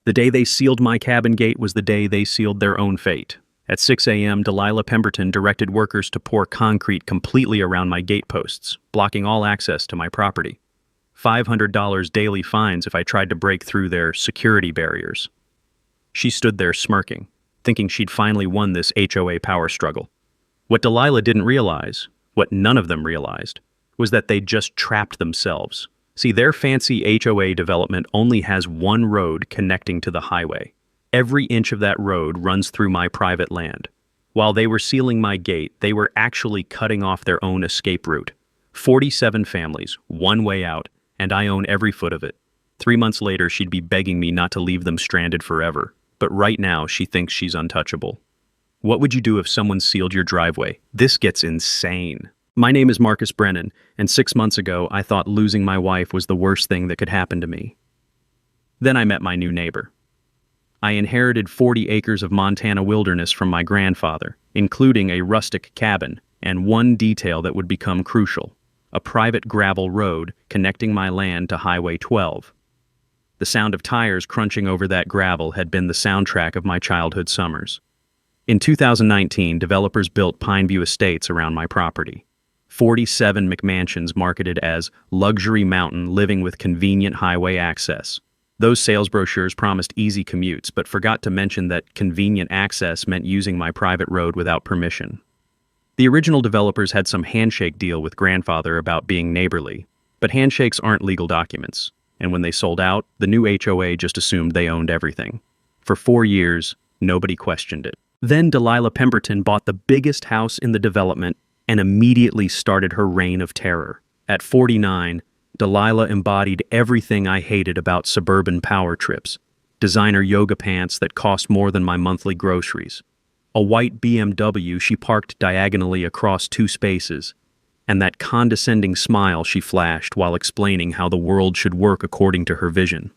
The day they sealed my cabin gate was the day they sealed their own fate. At 6 a.m., Delilah Pemberton directed workers to pour concrete completely around my gate posts, blocking all access to my property. $500 daily fines if I tried to break through their security barriers. She stood there smirking, thinking she'd finally won this HOA power struggle. What Delilah didn't realize, what none of them realized, was that they'd just trapped themselves. See, their fancy HOA development only has one road connecting to the highway. Every inch of that road runs through my private land. While they were sealing my gate, they were actually cutting off their own escape route. 47 families, one way out, and I own every foot of it. 3 months later, she'd be begging me not to leave them stranded forever. But right now, she thinks she's untouchable. What would you do if someone sealed your driveway? This gets insane. My name is Marcus Brennan, and 6 months ago, I thought losing my wife was the worst thing that could happen to me. Then I met my new neighbor. I inherited 40 acres of Montana wilderness from my grandfather, including a rustic cabin, and one detail that would become crucial: a private gravel road connecting my land to Highway 12. The sound of tires crunching over that gravel had been the soundtrack of my childhood summers. In 2019, developers built Pineview Estates around my property. 47 McMansions marketed as luxury mountain living with convenient highway access. Those sales brochures promised easy commutes, but forgot to mention that convenient access meant using my private road without permission. The original developers had some handshake deal with grandfather about being neighborly, but handshakes aren't legal documents, and when they sold out, the new HOA just assumed they owned everything. For 4 years, nobody questioned it. Then Delilah Pemberton bought the biggest house in the development and immediately started her reign of terror. At 49, Delilah embodied everything I hated about suburban power trips: designer yoga pants that cost more than my monthly groceries, a white BMW she parked diagonally across 2 spaces, and that condescending smile she flashed while explaining how the world should work according to her vision.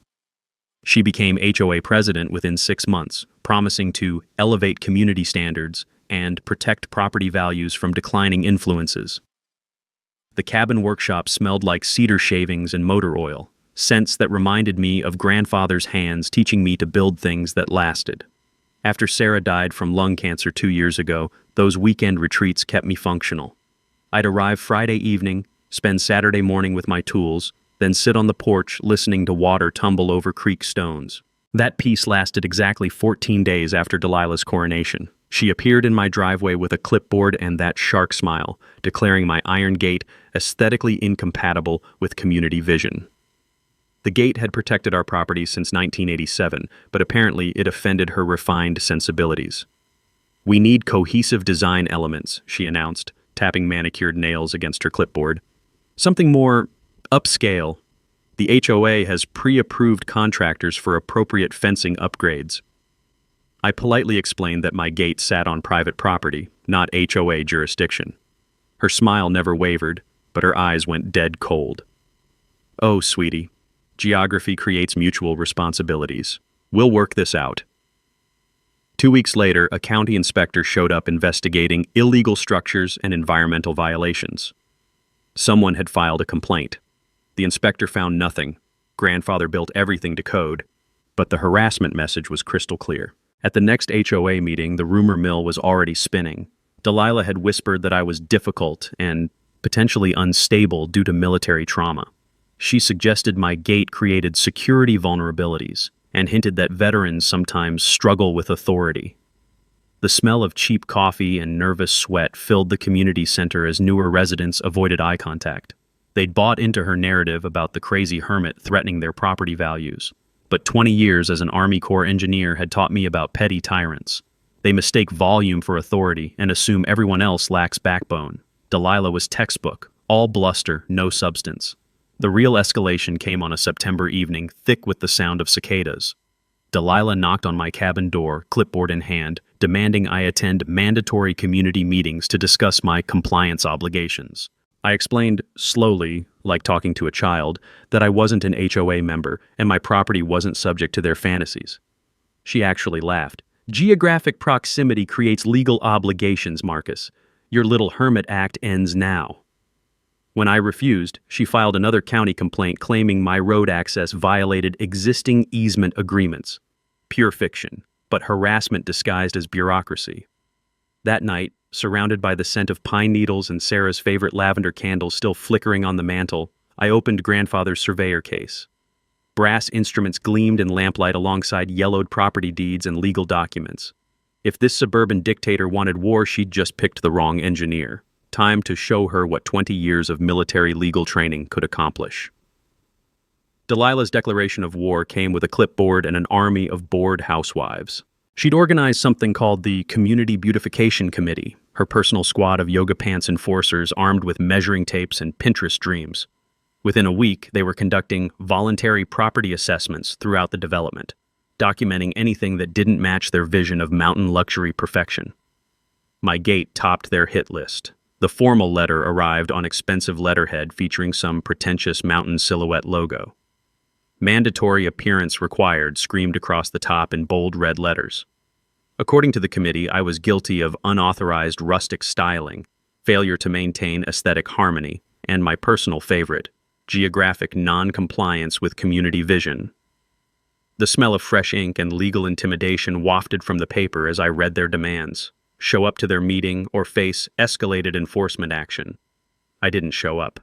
She became HOA president within 6 months, promising to elevate community standards and protect property values from declining influences. The cabin workshop smelled like cedar shavings and motor oil, scents that reminded me of grandfather's hands teaching me to build things that lasted. After Sarah died from lung cancer 2 years ago, those weekend retreats kept me functional. I'd arrive Friday evening, spend Saturday morning with my tools, then sit on the porch listening to water tumble over creek stones. That peace lasted exactly 14 days after Delilah's coronation. She appeared in my driveway with a clipboard and that shark smile, declaring my iron gate aesthetically incompatible with community vision. The gate had protected our property since 1987, but apparently it offended her refined sensibilities. "We need cohesive design elements," she announced, tapping manicured nails against her clipboard. "Something more upscale. The HOA has pre-approved contractors for appropriate fencing upgrades." I politely explained that my gate sat on private property, not HOA jurisdiction. Her smile never wavered, but her eyes went dead cold. "Oh, sweetie, geography creates mutual responsibilities. We'll work this out." 2 weeks later, a county inspector showed up investigating illegal structures and environmental violations. Someone had filed a complaint. The inspector found nothing. Grandfather built everything to code, but the harassment message was crystal clear. At the next HOA meeting, the rumor mill was already spinning. Delilah had whispered that I was difficult and potentially unstable due to military trauma. She suggested my gate created security vulnerabilities and hinted that veterans sometimes struggle with authority. The smell of cheap coffee and nervous sweat filled the community center as newer residents avoided eye contact. They'd bought into her narrative about the crazy hermit threatening their property values. But 20 years as an Army Corps engineer had taught me about petty tyrants. They mistake volume for authority and assume everyone else lacks backbone. Delilah was textbook, all bluster, no substance. The real escalation came on a September evening, thick with the sound of cicadas. Delilah knocked on my cabin door, clipboard in hand, demanding I attend mandatory community meetings to discuss my compliance obligations. I explained slowly, like talking to a child, that I wasn't an HOA member and my property wasn't subject to their fantasies. She actually laughed. "Geographic proximity creates legal obligations, Marcus. Your little hermit act ends now." When I refused, she filed another county complaint claiming my road access violated existing easement agreements. pure fiction, but harassment disguised as bureaucracy. That night, surrounded by the scent of pine needles and Sarah's favorite lavender candles still flickering on the mantel, I opened grandfather's surveyor case. Brass instruments gleamed in lamplight alongside yellowed property deeds and legal documents. If this suburban dictator wanted war, she'd just picked the wrong engineer. Time to show her what 20 years of military legal training could accomplish. Delilah's declaration of war came with a clipboard and an army of bored housewives. She'd organized something called the Community Beautification Committee, her personal squad of yoga pants enforcers armed with measuring tapes and Pinterest dreams. Within a week, they were conducting voluntary property assessments throughout the development, documenting anything that didn't match their vision of mountain luxury perfection. My gate topped their hit list. The formal letter arrived on expensive letterhead featuring some pretentious mountain silhouette logo. Mandatory appearance required screamed across the top in bold red letters. According to the committee, I was guilty of unauthorized rustic styling, failure to maintain aesthetic harmony, and my personal favorite, geographic non-compliance with community vision. The smell of fresh ink and legal intimidation wafted from the paper as I read their demands: show up to their meeting or face escalated enforcement action. I didn't show up.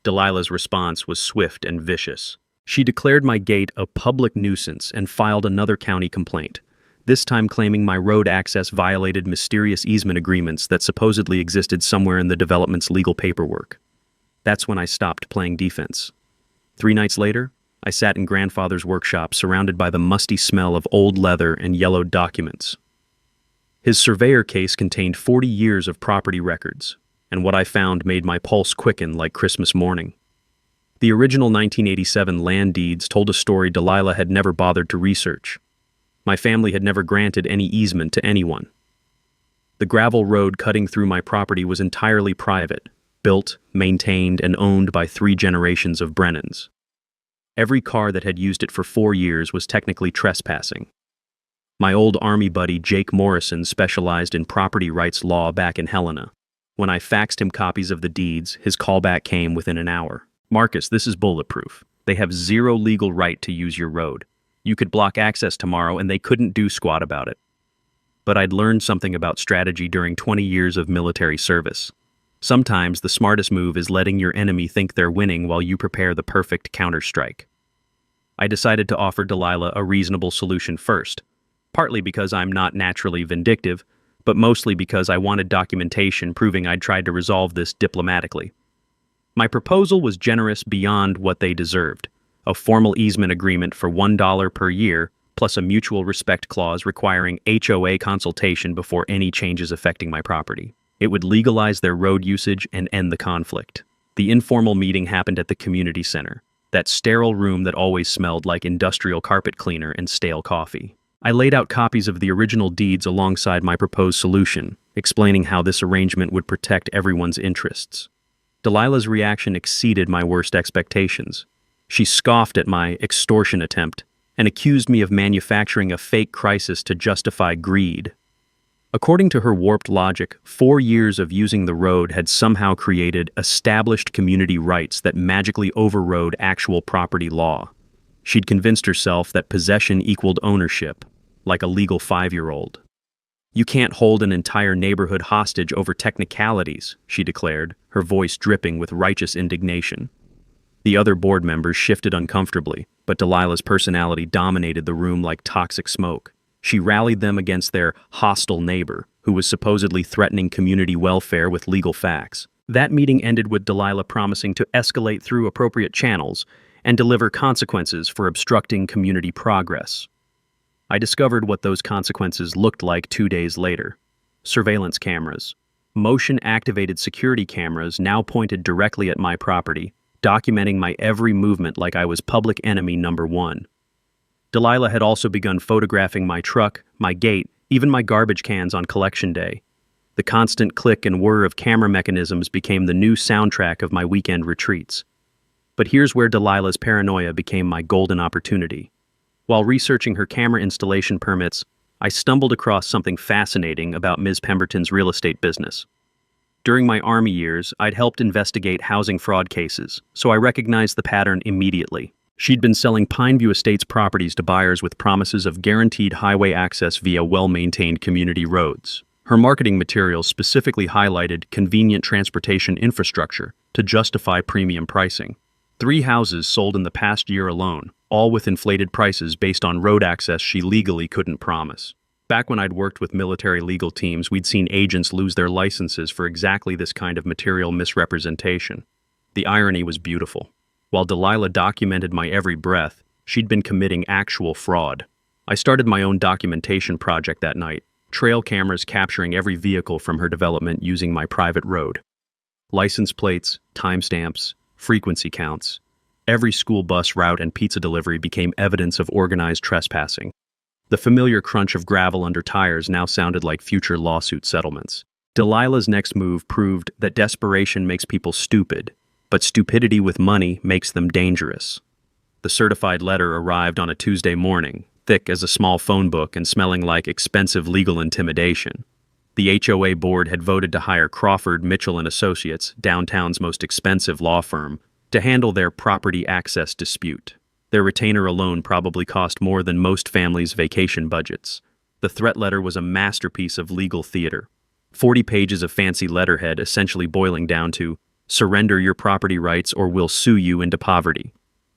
Delilah's response was swift and vicious. She declared my gate a public nuisance and filed another county complaint, this time claiming my road access violated mysterious easement agreements that supposedly existed somewhere in the development's legal paperwork. That's when I stopped playing defense. 3 nights later, I sat in grandfather's workshop surrounded by the musty smell of old leather and yellowed documents. His surveyor case contained 40 years of property records, and what I found made my pulse quicken like Christmas morning. The original 1987 land deeds told a story Delilah had never bothered to research. My family had never granted any easement to anyone. The gravel road cutting through my property was entirely private, built, maintained, and owned by 3 generations of Brennans. Every car that had used it for 4 years was technically trespassing. My old Army buddy Jake Morrison specialized in property rights law back in Helena. When I faxed him copies of the deeds, his callback came within an hour. "Marcus, this is bulletproof. They have 0 legal right to use your road. You could block access tomorrow and they couldn't do squat about it." But I'd learned something about strategy during 20 years of military service. Sometimes the smartest move is letting your enemy think they're winning while you prepare the perfect counterstrike. I decided to offer Delilah a reasonable solution first, partly because I'm not naturally vindictive, but mostly because I wanted documentation proving I'd tried to resolve this diplomatically. My proposal was generous beyond what they deserved: a formal easement agreement for $1 per year, plus a mutual respect clause requiring HOA consultation before any changes affecting my property. It would legalize their road usage and end the conflict. The informal meeting happened at the community center, that sterile room that always smelled like industrial carpet cleaner and stale coffee. I laid out copies of the original deeds alongside my proposed solution, explaining how this arrangement would protect everyone's interests. Delilah's reaction exceeded my worst expectations. She scoffed at my extortion attempt and accused me of manufacturing a fake crisis to justify greed. According to her warped logic, 4 years of using the road had somehow created established community rights that magically overrode actual property law. She'd convinced herself that possession equaled ownership, like a legal 5-year-old. "You can't hold an entire neighborhood hostage over technicalities," she declared, her voice dripping with righteous indignation. The other board members shifted uncomfortably, but Delilah's personality dominated the room like toxic smoke. She rallied them against their hostile neighbor, who was supposedly threatening community welfare with legal facts. That meeting ended with Delilah promising to escalate through appropriate channels and deliver consequences for obstructing community progress. I discovered what those consequences looked like 2 days later. Surveillance cameras. Motion-activated security cameras now pointed directly at my property, documenting my every movement like I was public enemy number 1. Delilah had also begun photographing my truck, my gate, even my garbage cans on collection day. The constant click and whir of camera mechanisms became the new soundtrack of my weekend retreats. But here's where Delilah's paranoia became my golden opportunity. While researching her camera installation permits, I stumbled across something fascinating about Ms. Pemberton's real estate business. During my Army years, I'd helped investigate housing fraud cases, so I recognized the pattern immediately. She'd been selling Pineview Estates properties to buyers with promises of guaranteed highway access via well-maintained community roads. Her marketing materials specifically highlighted convenient transportation infrastructure to justify premium pricing. 3 houses sold in the past year alone, all with inflated prices based on road access she legally couldn't promise. Back when I'd worked with military legal teams, we'd seen agents lose their licenses for exactly this kind of material misrepresentation. The irony was beautiful. While Delilah documented my every breath, she'd been committing actual fraud. I started my own documentation project that night, trail cameras capturing every vehicle from her development using my private road. License plates, timestamps, frequency counts. Every school bus route and pizza delivery became evidence of organized trespassing. The familiar crunch of gravel under tires now sounded like future lawsuit settlements. Delilah's next move proved that desperation makes people stupid, but stupidity with money makes them dangerous. The certified letter arrived on a Tuesday morning, thick as a small phone book and smelling like expensive legal intimidation. The HOA board had voted to hire Crawford, Mitchell & Associates, downtown's most expensive law firm, to handle their property access dispute. Their retainer alone probably cost more than most families' vacation budgets. The threat letter was a masterpiece of legal theater. 40 pages of fancy letterhead essentially boiling down to, "Surrender your property rights or we'll sue you into poverty."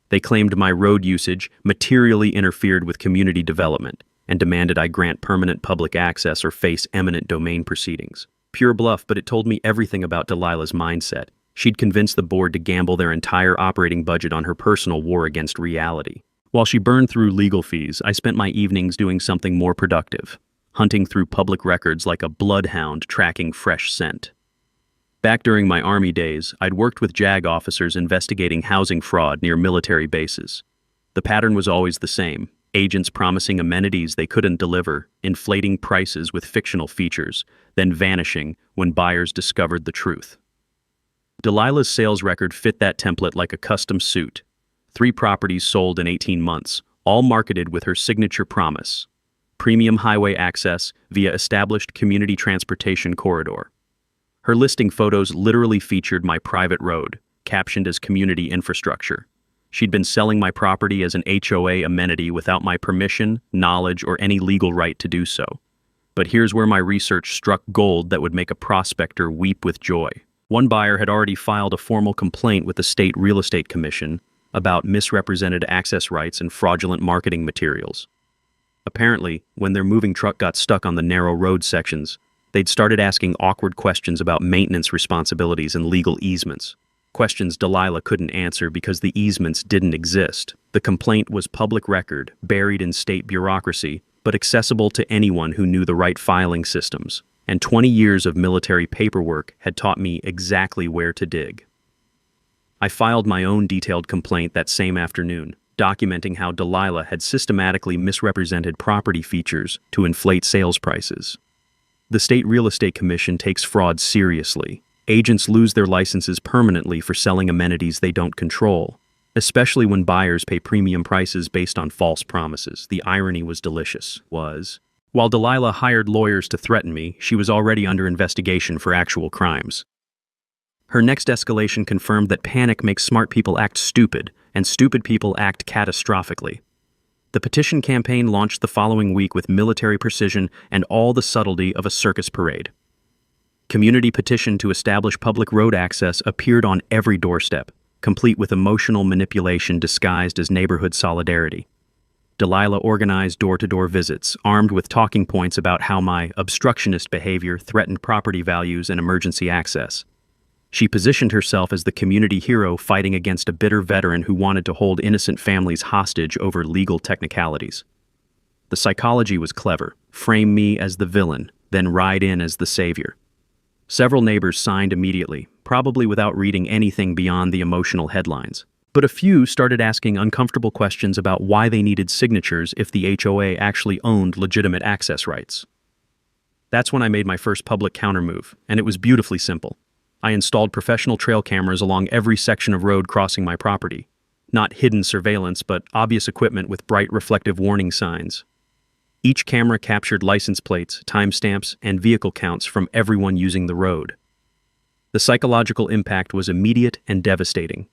They claimed my road usage materially interfered with community development and demanded I grant permanent public access or face eminent domain proceedings. Pure bluff, but it told me everything about Delilah's mindset. She'd convinced the board to gamble their entire operating budget on her personal war against reality. While she burned through legal fees, I spent my evenings doing something more productive, hunting through public records like a bloodhound tracking fresh scent. Back during my Army days, I'd worked with JAG officers investigating housing fraud near military bases. The pattern was always the same: agents promising amenities they couldn't deliver, inflating prices with fictional features, then vanishing when buyers discovered the truth. Delilah's sales record fit that template like a custom suit. 3 properties sold in 18 months, all marketed with her signature promise: premium highway access via established community transportation corridor. Her listing photos literally featured my private road, captioned as community infrastructure. She'd been selling my property as an HOA amenity without my permission, knowledge, or any legal right to do so. But here's where my research struck gold that would make a prospector weep with joy. One buyer had already filed a formal complaint with the State Real Estate Commission about misrepresented access rights and fraudulent marketing materials. Apparently, when their moving truck got stuck on the narrow road sections, they'd started asking awkward questions about maintenance responsibilities and legal easements. Questions Delilah couldn't answer because the easements didn't exist. The complaint was public record, buried in state bureaucracy, but accessible to anyone who knew the right filing systems. And 20 years of military paperwork had taught me exactly where to dig. I filed my own detailed complaint that same afternoon, documenting how Delilah had systematically misrepresented property features to inflate sales prices. The State Real Estate Commission takes fraud seriously. Agents lose their licenses permanently for selling amenities they don't control, especially when buyers pay premium prices based on false promises. The irony was delicious. While Delilah hired lawyers to threaten me, she was already under investigation for actual crimes. Her next escalation confirmed that panic makes smart people act stupid, and stupid people act catastrophically. The petition campaign launched the following week with military precision and all the subtlety of a circus parade. Community petition to establish public road access appeared on every doorstep, complete with emotional manipulation disguised as neighborhood solidarity. Delilah organized door-to-door visits, armed with talking points about how my obstructionist behavior threatened property values and emergency access. She positioned herself as the community hero fighting against a bitter veteran who wanted to hold innocent families hostage over legal technicalities. The psychology was clever: frame me as the villain, then ride in as the savior. Several neighbors signed immediately, probably without reading anything beyond the emotional headlines. But a few started asking uncomfortable questions about why they needed signatures if the HOA actually owned legitimate access rights. That's when I made my first public countermove, and it was beautifully simple. I installed professional trail cameras along every section of road crossing my property. Not hidden surveillance, but obvious equipment with bright reflective warning signs. Each camera captured license plates, timestamps, and vehicle counts from everyone using the road. The psychological impact was immediate and devastating.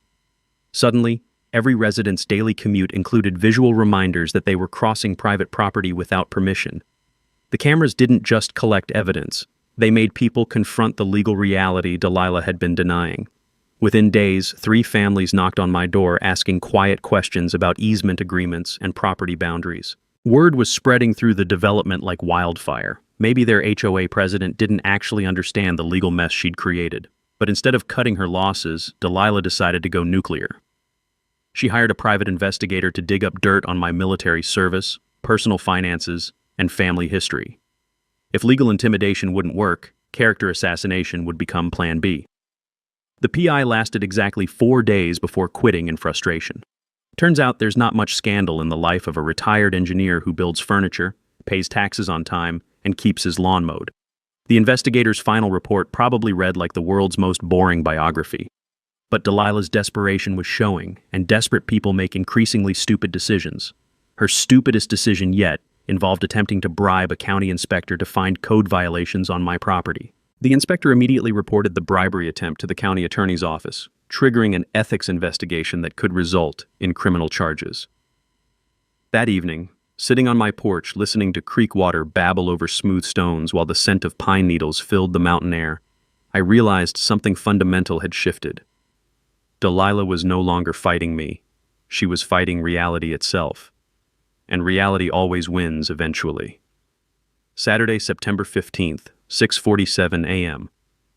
Suddenly, Every resident's daily commute included visual reminders that they were crossing private property without permission. The cameras didn't just collect evidence, they made people confront the legal reality Delilah had been denying. Within days, 3 families knocked on my door asking quiet questions about easement agreements and property boundaries. Word was spreading through the development like wildfire. Maybe their HOA president didn't actually understand the legal mess she'd created. But instead of cutting her losses, Delilah decided to go nuclear. She hired a private investigator to dig up dirt on my military service, personal finances, and family history. If legal intimidation wouldn't work, character assassination would become Plan B. The PI lasted exactly 4 days before quitting in frustration. Turns out there's not much scandal in the life of a retired engineer who builds furniture, pays taxes on time, and keeps his lawn mowed. The investigator's final report probably read like the world's most boring biography. But Delilah's desperation was showing, and desperate people make increasingly stupid decisions. Her stupidest decision yet involved attempting to bribe a county inspector to find code violations on my property. The inspector immediately reported the bribery attempt to the county attorney's office, triggering an ethics investigation that could result in criminal charges. That evening, sitting on my porch listening to creek water babble over smooth stones while the scent of pine needles filled the mountain air, I realized something fundamental had shifted. Delilah was no longer fighting me. She was fighting reality itself. And reality always wins eventually. Saturday, September 15th, 6:47 a.m.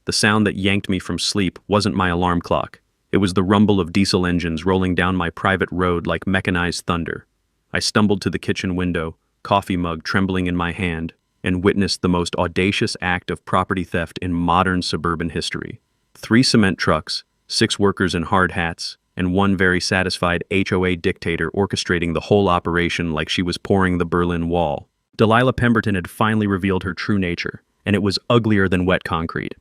The sound that yanked me from sleep wasn't my alarm clock. It was the rumble of diesel engines rolling down my private road like mechanized thunder. I stumbled to the kitchen window, coffee mug trembling in my hand, and witnessed the most audacious act of property theft in modern suburban history. 3 cement trucks, 6 workers in hard hats, and 1 very satisfied HOA dictator orchestrating the whole operation like she was pouring the Berlin Wall. Delilah Pemberton had finally revealed her true nature, and it was uglier than wet concrete.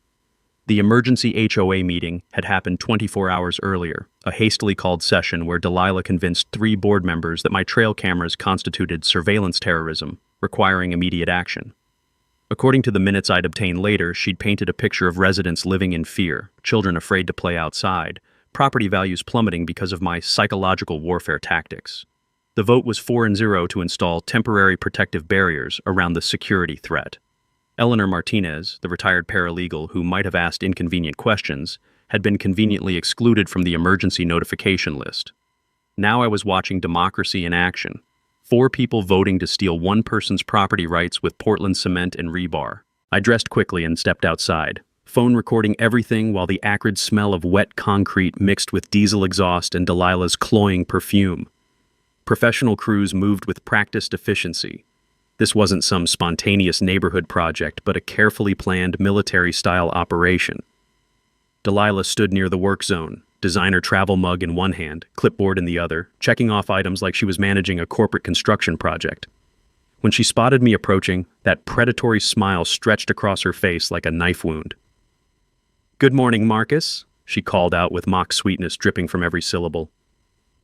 The emergency HOA meeting had happened 24 hours earlier, a hastily called session where Delilah convinced 3 board members that my trail cameras constituted surveillance terrorism, requiring immediate action. According to the minutes I'd obtained later, she'd painted a picture of residents living in fear, children afraid to play outside, property values plummeting because of my psychological warfare tactics. The vote was 4-0 to install temporary protective barriers around the security threat. Eleanor Martinez, the retired paralegal who might have asked inconvenient questions, had been conveniently excluded from the emergency notification list. Now I was watching democracy in action. 4 people voting to steal 1 person's property rights with Portland cement and rebar. I dressed quickly and stepped outside, phone recording everything while the acrid smell of wet concrete mixed with diesel exhaust and Delilah's cloying perfume. Professional crews moved with practiced efficiency. This wasn't some spontaneous neighborhood project, but a carefully planned military-style operation. Delilah stood near the work zone, designer travel mug in one hand, clipboard in the other, checking off items like she was managing a corporate construction project. When she spotted me approaching, that predatory smile stretched across her face like a knife wound. "Good morning, Marcus," she called out with mock sweetness dripping from every syllable.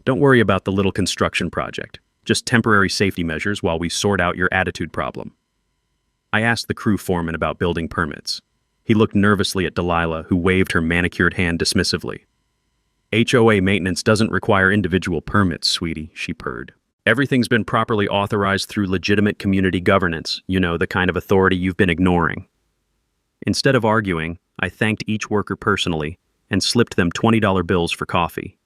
"Don't worry about the little construction project. Just temporary safety measures while we sort out your attitude problem." I asked the crew foreman about building permits. He looked nervously at Delilah, who waved her manicured hand dismissively. "HOA maintenance doesn't require individual permits, sweetie," she purred. "Everything's been properly authorized through legitimate community governance, you know, the kind of authority you've been ignoring." Instead of arguing, I thanked each worker personally and slipped them $20 bills for coffee.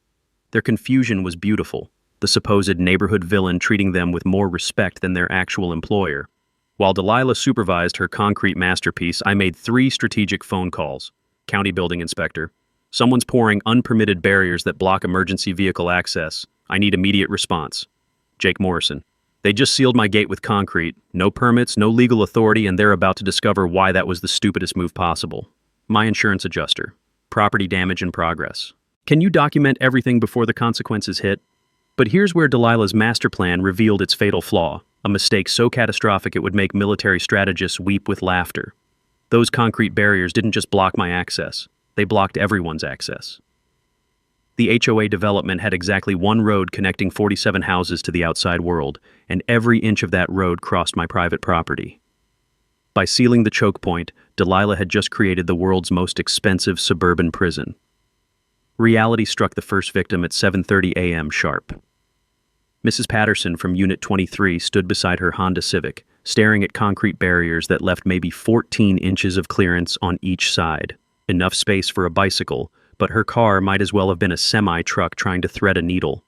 Their confusion was beautiful, the supposed neighborhood villain treating them with more respect than their actual employer. While Delilah supervised her concrete masterpiece, I made 3 strategic phone calls. County building inspector. "Someone's pouring unpermitted barriers that block emergency vehicle access. I need immediate response." Jake Morrison. "They just sealed my gate with concrete. No permits, no legal authority, and they're about to discover why that was the stupidest move possible." My insurance adjuster. "Property damage in progress. Can you document everything before the consequences hit?" But here's where Delilah's master plan revealed its fatal flaw, a mistake so catastrophic it would make military strategists weep with laughter. Those concrete barriers didn't just block my access, they blocked everyone's access. The HOA development had exactly 1 road connecting 47 houses to the outside world, and every inch of that road crossed my private property. By sealing the choke point, Delilah had just created the world's most expensive suburban prison. Reality struck the first victim at 7:30 a.m. sharp. Mrs. Patterson from Unit 23 stood beside her Honda Civic, staring at concrete barriers that left maybe 14 inches of clearance on each side. Enough space for a bicycle, but her car might as well have been a semi-truck trying to thread a needle.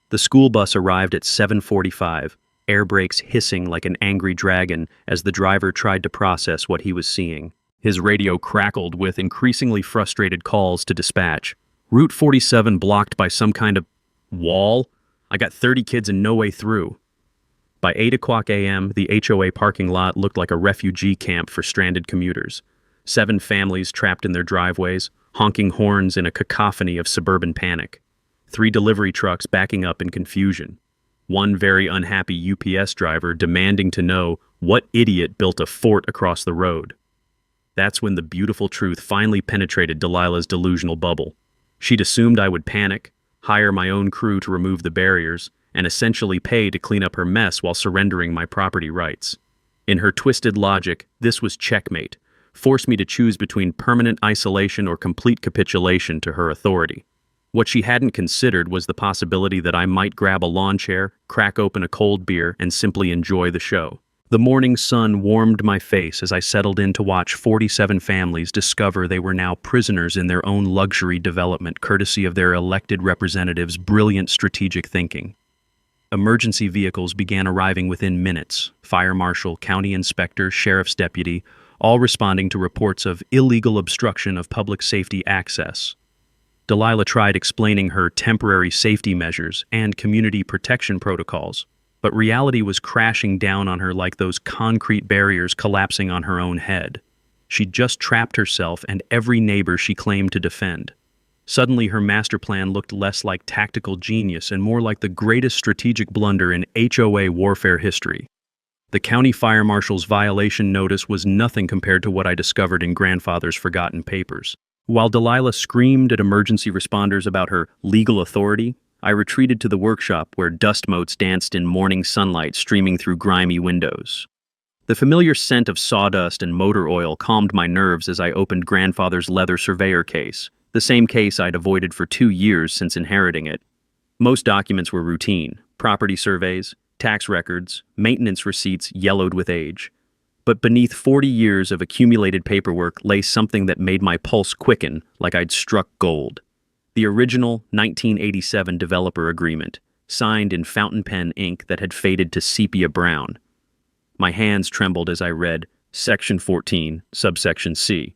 The school bus arrived at 7:45, air brakes hissing like an angry dragon as the driver tried to process what he was seeing. His radio crackled with increasingly frustrated calls to dispatch. Route 47 blocked by some kind of wall? I got 30 kids and no way through. By 8 o'clock a.m., the HOA parking lot looked like a refugee camp for stranded commuters. 7 families trapped in their driveways, honking horns in a cacophony of suburban panic. 3 delivery trucks backing up in confusion. 1 very unhappy UPS driver demanding to know what idiot built a fort across the road. That's when the beautiful truth finally penetrated Delilah's delusional bubble. She'd assumed I would panic, hire my own crew to remove the barriers, and essentially pay to clean up her mess while surrendering my property rights. In her twisted logic, this was checkmate, forced me to choose between permanent isolation or complete capitulation to her authority. What she hadn't considered was the possibility that I might grab a lawn chair, crack open a cold beer, and simply enjoy the show. The morning sun warmed my face as I settled in to watch 47 families discover they were now prisoners in their own luxury development courtesy of their elected representatives' brilliant strategic thinking. Emergency vehicles began arriving within minutes, fire marshal, county inspector, sheriff's deputy, all responding to reports of illegal obstruction of public safety access. Delilah tried explaining her temporary safety measures and community protection protocols, but reality was crashing down on her like those concrete barriers collapsing on her own head. She'd just trapped herself and every neighbor she claimed to defend. Suddenly, her master plan looked less like tactical genius and more like the greatest strategic blunder in HOA warfare history. The county fire marshal's violation notice was nothing compared to what I discovered in grandfather's forgotten papers. While Delilah screamed at emergency responders about her legal authority, I retreated to the workshop where dust motes danced in morning sunlight streaming through grimy windows. The familiar scent of sawdust and motor oil calmed my nerves as I opened grandfather's leather surveyor case, the same case I'd avoided for 2 years since inheriting it. Most documents were routine: property surveys, tax records, maintenance receipts yellowed with age. But beneath 40 years of accumulated paperwork lay something that made my pulse quicken like I'd struck gold. The original 1987 developer agreement, signed in fountain pen ink that had faded to sepia brown. My hands trembled as I read Section 14, subsection C.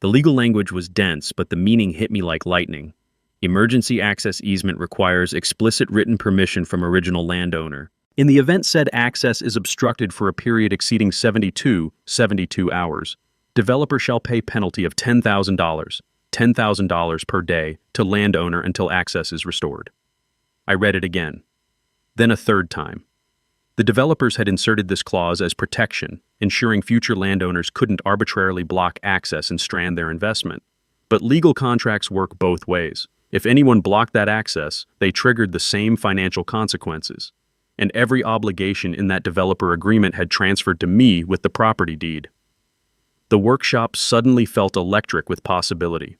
The legal language was dense, but the meaning hit me like lightning. Emergency access easement requires explicit written permission from original landowner. In the event said access is obstructed for a period exceeding 72 hours, developer shall pay penalty of $10,000 per day to landowner until access is restored. I read it again, then a third time. The developers had inserted this clause as protection, ensuring future landowners couldn't arbitrarily block access and strand their investment. But legal contracts work both ways. If anyone blocked that access, they triggered the same financial consequences. And every obligation in that developer agreement had transferred to me with the property deed. The workshop suddenly felt electric with possibility.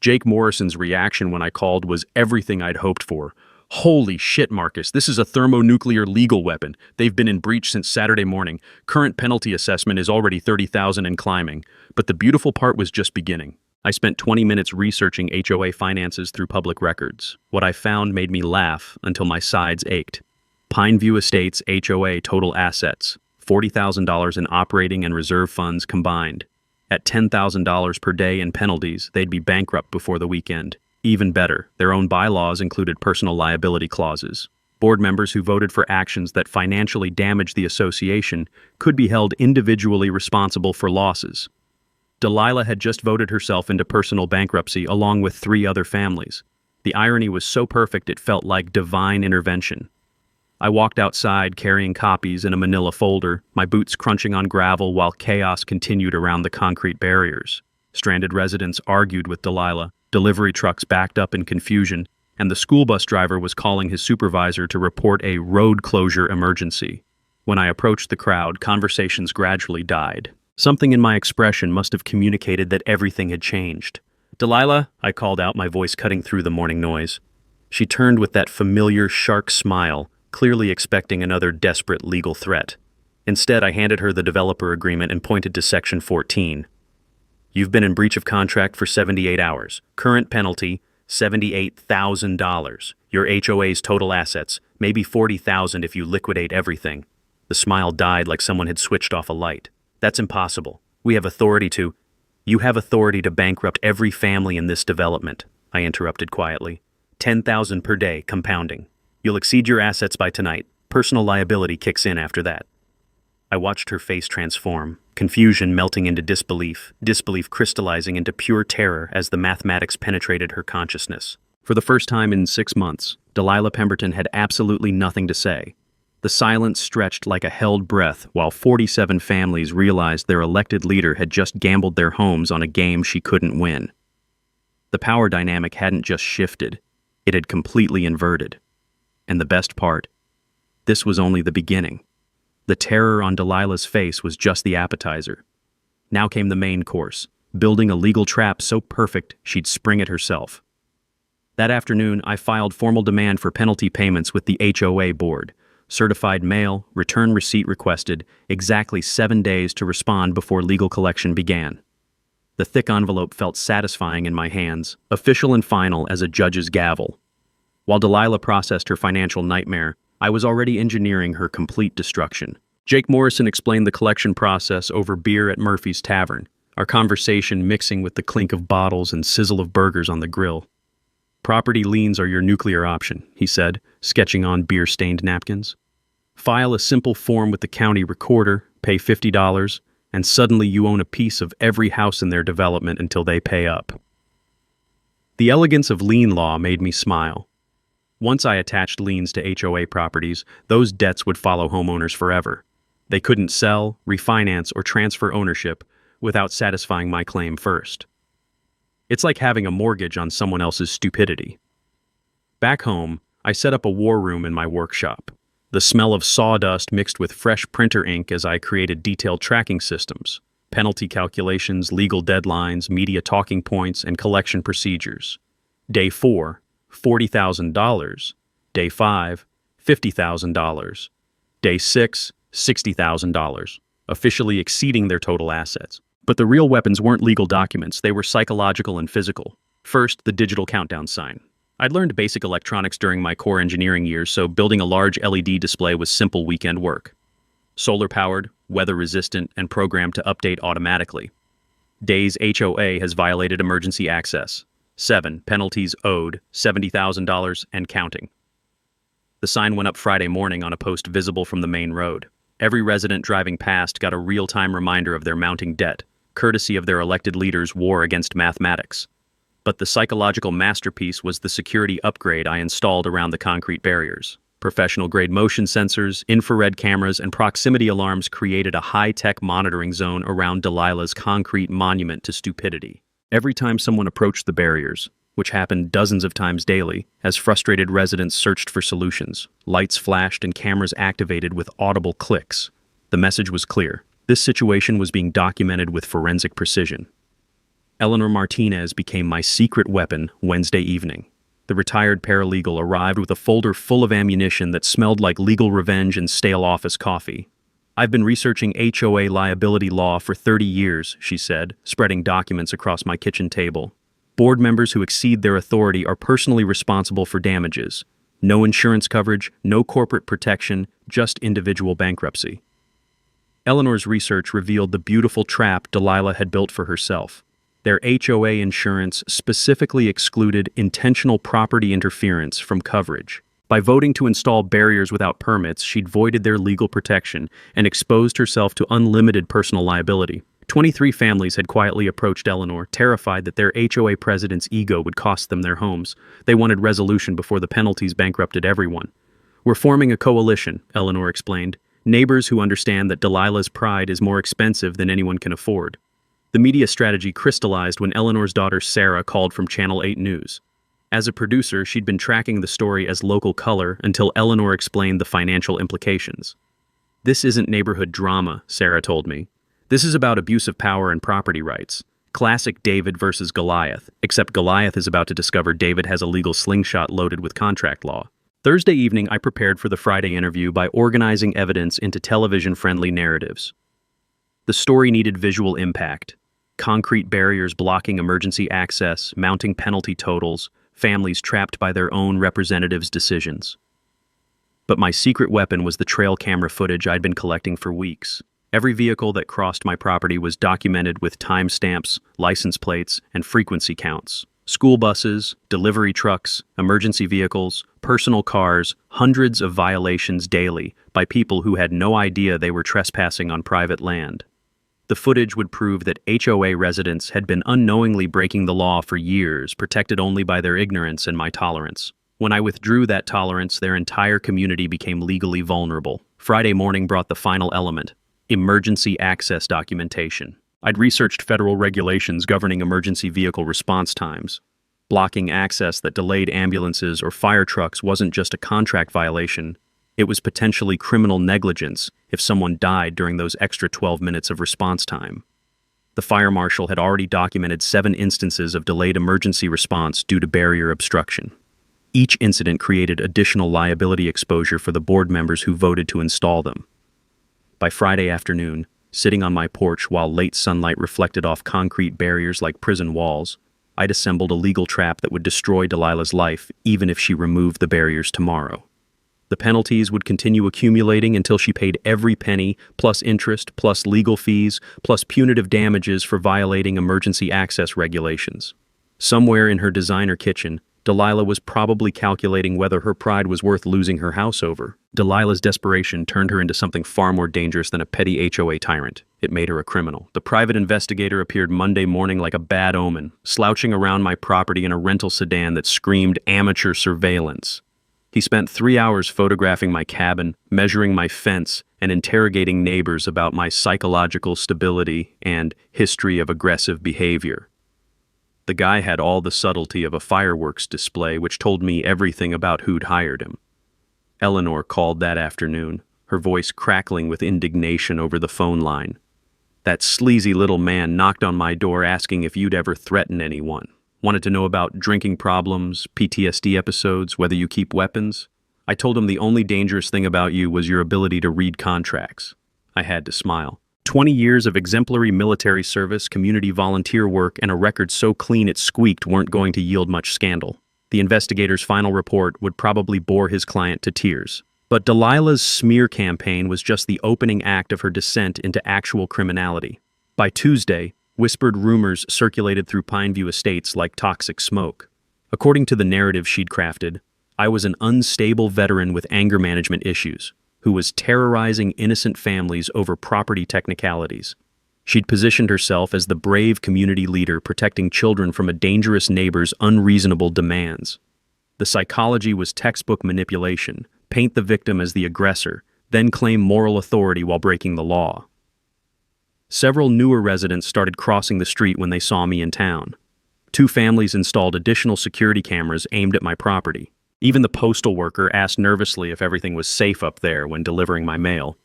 Jake Morrison's reaction when I called was everything I'd hoped for. "Holy shit, Marcus, this is a thermonuclear legal weapon. They've been in breach since Saturday morning. Current penalty assessment is already $30,000 and climbing." But the beautiful part was just beginning. I spent 20 minutes researching HOA finances through public records. What I found made me laugh until my sides ached. Pineview Estates HOA total assets, $40,000 in operating and reserve funds combined. At $10,000 per day in penalties, they'd be bankrupt before the weekend. Even better, their own bylaws included personal liability clauses. Board members who voted for actions that financially damaged the association could be held individually responsible for losses. Delilah had just voted herself into personal bankruptcy along with 3 other families. The irony was so perfect it felt like divine intervention. I walked outside carrying copies in a manila folder, my boots crunching on gravel while chaos continued around the concrete barriers. Stranded residents argued with Delilah, delivery trucks backed up in confusion, and the school bus driver was calling his supervisor to report a road closure emergency. When I approached the crowd, conversations gradually died. Something in my expression must have communicated that everything had changed. Delilah, I called out, my voice cutting through the morning noise. She turned with that familiar shark smile, clearly expecting another desperate legal threat. Instead, I handed her the developer agreement and pointed to Section 14. You've been in breach of contract for 78 hours. Current penalty, $78,000. Your HOA's total assets, maybe $40,000 if you liquidate everything. The smile died like someone had switched off a light. That's impossible. We have authority to... You have authority to bankrupt every family in this development, I interrupted quietly. $10,000 per day, compounding. You'll exceed your assets by tonight. Personal liability kicks in after that. I watched her face transform, confusion melting into disbelief crystallizing into pure terror as the mathematics penetrated her consciousness. For the first time in 6 months, Delilah Pemberton had absolutely nothing to say. The silence stretched like a held breath while 47 families realized their elected leader had just gambled their homes on a game she couldn't win. The power dynamic hadn't just shifted, it had completely inverted. And the best part, this was only the beginning. The terror on Delilah's face was just the appetizer. Now came the main course, building a legal trap so perfect she'd spring it herself. That afternoon, I filed formal demand for penalty payments with the HOA board. Certified mail, return receipt requested, exactly 7 days to respond before legal collection began. The thick envelope felt satisfying in my hands, official and final as a judge's gavel. While Delilah processed her financial nightmare, I was already engineering her complete destruction. Jake Morrison explained the collection process over beer at Murphy's Tavern, our conversation mixing with the clink of bottles and sizzle of burgers on the grill. Property liens are your nuclear option, he said, sketching on beer-stained napkins. File a simple form with the county recorder, pay $50, and suddenly you own a piece of every house in their development until they pay up. The elegance of lien law made me smile. Once I attached liens to HOA properties, those debts would follow homeowners forever. They couldn't sell, refinance, or transfer ownership without satisfying my claim first. It's like having a mortgage on someone else's stupidity. Back home, I set up a war room in my workshop. The smell of sawdust mixed with fresh printer ink as I created detailed tracking systems, penalty calculations, legal deadlines, media talking points, and collection procedures. Day 4, $40,000. Day 5, $50,000. Day 6, $60,000, officially exceeding their total assets. But the real weapons weren't legal documents, they were psychological and physical. First, the digital countdown sign. I'd learned basic electronics during my core engineering years, so building a large LED display was simple weekend work. Solar-powered, weather-resistant, and programmed to update automatically. Days HOA has violated emergency access. 7 penalties owed, $70,000 and counting. The sign went up Friday morning on a post visible from the main road. Every resident driving past got a real-time reminder of their mounting debt, courtesy of their elected leaders' war against mathematics. But the psychological masterpiece was the security upgrade I installed around the concrete barriers. Professional-grade motion sensors, infrared cameras, and proximity alarms created a high-tech monitoring zone around Delilah's concrete monument to stupidity. Every time someone approached the barriers, which happened dozens of times daily, as frustrated residents searched for solutions, lights flashed and cameras activated with audible clicks. The message was clear. This situation was being documented with forensic precision. Eleanor Martinez became my secret weapon Wednesday evening. The retired paralegal arrived with a folder full of ammunition that smelled like legal revenge and stale office coffee. I've been researching HOA liability law for 30 years, she said, spreading documents across my kitchen table. Board members who exceed their authority are personally responsible for damages. No insurance coverage, no corporate protection, just individual bankruptcy. Eleanor's research revealed the beautiful trap Delilah had built for herself. Their HOA insurance specifically excluded intentional property interference from coverage. By voting to install barriers without permits, she'd voided their legal protection and exposed herself to unlimited personal liability. 23 families had quietly approached Eleanor, terrified that their HOA president's ego would cost them their homes. They wanted resolution before the penalties bankrupted everyone. We're forming a coalition, Eleanor explained. Neighbors who understand that Delilah's pride is more expensive than anyone can afford. The media strategy crystallized when Eleanor's daughter Sarah called from Channel 8 News. As a producer, she'd been tracking the story as local color until Eleanor explained the financial implications. This isn't neighborhood drama, Sarah told me. This is about abuse of power and property rights. Classic David versus Goliath, except Goliath is about to discover David has a legal slingshot loaded with contract law. Thursday evening, I prepared for the Friday interview by organizing evidence into television-friendly narratives. The story needed visual impact. Concrete barriers blocking emergency access, mounting penalty totals, families trapped by their own representatives' decisions. But my secret weapon was the trail camera footage I'd been collecting for weeks. Every vehicle that crossed my property was documented with timestamps, license plates, and frequency counts. School buses, delivery trucks, emergency vehicles, personal cars, hundreds of violations daily by people who had no idea they were trespassing on private land. The footage would prove that HOA residents had been unknowingly breaking the law for years, protected only by their ignorance and my tolerance. When I withdrew that tolerance, their entire community became legally vulnerable. Friday morning brought the final element: emergency access documentation. I'd researched federal regulations governing emergency vehicle response times. Blocking access that delayed ambulances or fire trucks wasn't just a contract violation, it was potentially criminal negligence if someone died during those extra 12 minutes of response time. The fire marshal had already documented 7 instances of delayed emergency response due to barrier obstruction. Each incident created additional liability exposure for the board members who voted to install them. By Friday afternoon, sitting on my porch while late sunlight reflected off concrete barriers like prison walls, I'd assembled a legal trap that would destroy Delilah's life even if she removed the barriers tomorrow. The penalties would continue accumulating until she paid every penny, plus interest, plus legal fees, plus punitive damages for violating emergency access regulations. Somewhere in her designer kitchen, Delilah was probably calculating whether her pride was worth losing her house over. Delilah's desperation turned her into something far more dangerous than a petty HOA tyrant. It made her a criminal. The private investigator appeared Monday morning like a bad omen, slouching around my property in a rental sedan that screamed amateur surveillance. He spent 3 hours photographing my cabin, measuring my fence, and interrogating neighbors about my psychological stability and history of aggressive behavior. The guy had all the subtlety of a fireworks display, which told me everything about who'd hired him. Eleanor called that afternoon, her voice crackling with indignation over the phone line. That sleazy little man knocked on my door asking if you'd ever threaten anyone. Wanted to know about drinking problems, PTSD episodes, whether you keep weapons. I told him the only dangerous thing about you was your ability to read contracts. I had to smile. 20 years of exemplary military service, community volunteer work, and a record so clean it squeaked weren't going to yield much scandal. The investigator's final report would probably bore his client to tears. But Delilah's smear campaign was just the opening act of her descent into actual criminality. By Tuesday, whispered rumors circulated through Pineview Estates like toxic smoke. According to the narrative she'd crafted, I was an unstable veteran with anger management issues, who was terrorizing innocent families over property technicalities. She'd positioned herself as the brave community leader protecting children from a dangerous neighbor's unreasonable demands. The psychology was textbook manipulation: paint the victim as the aggressor, then claim moral authority while breaking the law. Several newer residents started crossing the street when they saw me in town. 2 families installed additional security cameras aimed at my property. Even the postal worker asked nervously if everything was safe up there when delivering my mail.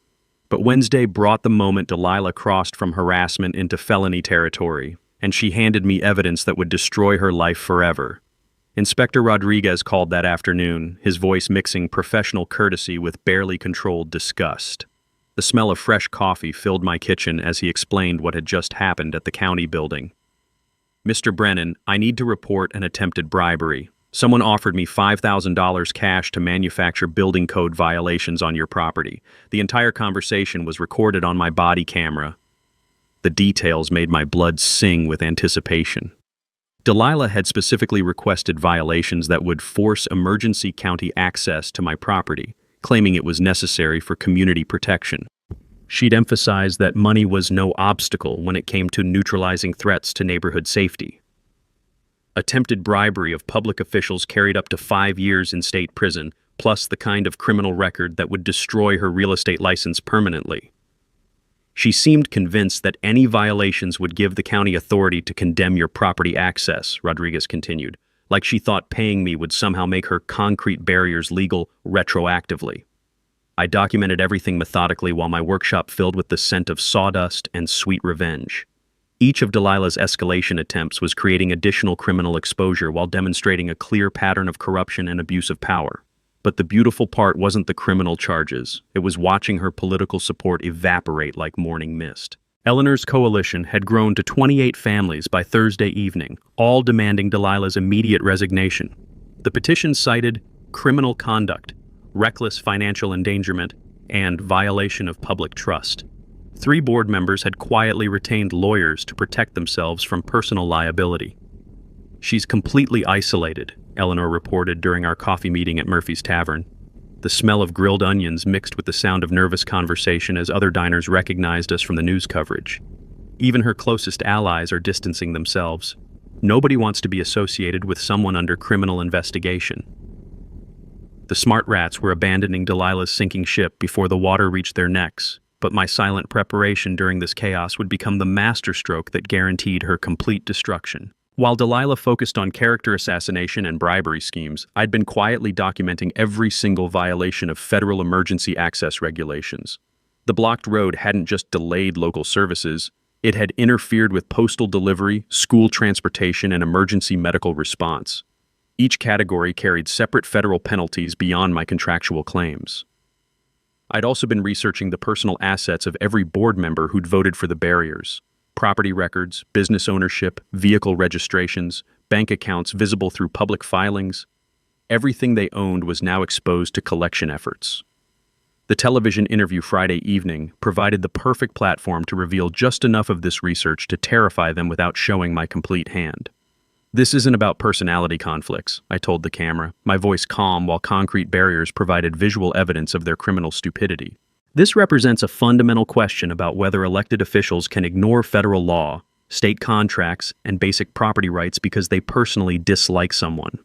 But Wednesday brought the moment Delilah crossed from harassment into felony territory, and she handed me evidence that would destroy her life forever. Inspector Rodriguez called that afternoon, his voice mixing professional courtesy with barely controlled disgust. The smell of fresh coffee filled my kitchen as he explained what had just happened at the county building. "Mr. Brennan, I need to report an attempted bribery. Someone offered me $5,000 cash to manufacture building code violations on your property. The entire conversation was recorded on my body camera." The details made my blood sing with anticipation. Delilah had specifically requested violations that would force emergency county access to my property, claiming it was necessary for community protection. She'd emphasized that money was no obstacle when it came to neutralizing threats to neighborhood safety. Attempted bribery of public officials carried up to 5 years in state prison, plus the kind of criminal record that would destroy her real estate license permanently. She seemed convinced that any violations would give the county authority to condemn your property access, Rodriguez continued, like she thought paying me would somehow make her concrete barriers legal retroactively. I documented everything methodically while my workshop filled with the scent of sawdust and sweet revenge. Each of Delilah's escalation attempts was creating additional criminal exposure while demonstrating a clear pattern of corruption and abuse of power. But the beautiful part wasn't the criminal charges. It was watching her political support evaporate like morning mist. Eleanor's coalition had grown to 28 families by Thursday evening, all demanding Delilah's immediate resignation. The petition cited criminal conduct, reckless financial endangerment, and violation of public trust. 3 board members had quietly retained lawyers to protect themselves from personal liability. "She's completely isolated," Eleanor reported during our coffee meeting at Murphy's Tavern. The smell of grilled onions mixed with the sound of nervous conversation as other diners recognized us from the news coverage. Even her closest allies are distancing themselves. Nobody wants to be associated with someone under criminal investigation. The smart rats were abandoning Delilah's sinking ship before the water reached their necks, but my silent preparation during this chaos would become the masterstroke that guaranteed her complete destruction. While Delilah focused on character assassination and bribery schemes, I'd been quietly documenting every single violation of federal emergency access regulations. The blocked road hadn't just delayed local services, it had interfered with postal delivery, school transportation, and emergency medical response. Each category carried separate federal penalties beyond my contractual claims. I'd also been researching the personal assets of every board member who'd voted for the barriers. Property records, business ownership, vehicle registrations, bank accounts visible through public filings. Everything they owned was now exposed to collection efforts. The television interview Friday evening provided the perfect platform to reveal just enough of this research to terrify them without showing my complete hand. "This isn't about personality conflicts," I told the camera, my voice calm while concrete barriers provided visual evidence of their criminal stupidity. "This represents a fundamental question about whether elected officials can ignore federal law, state contracts, and basic property rights because they personally dislike someone."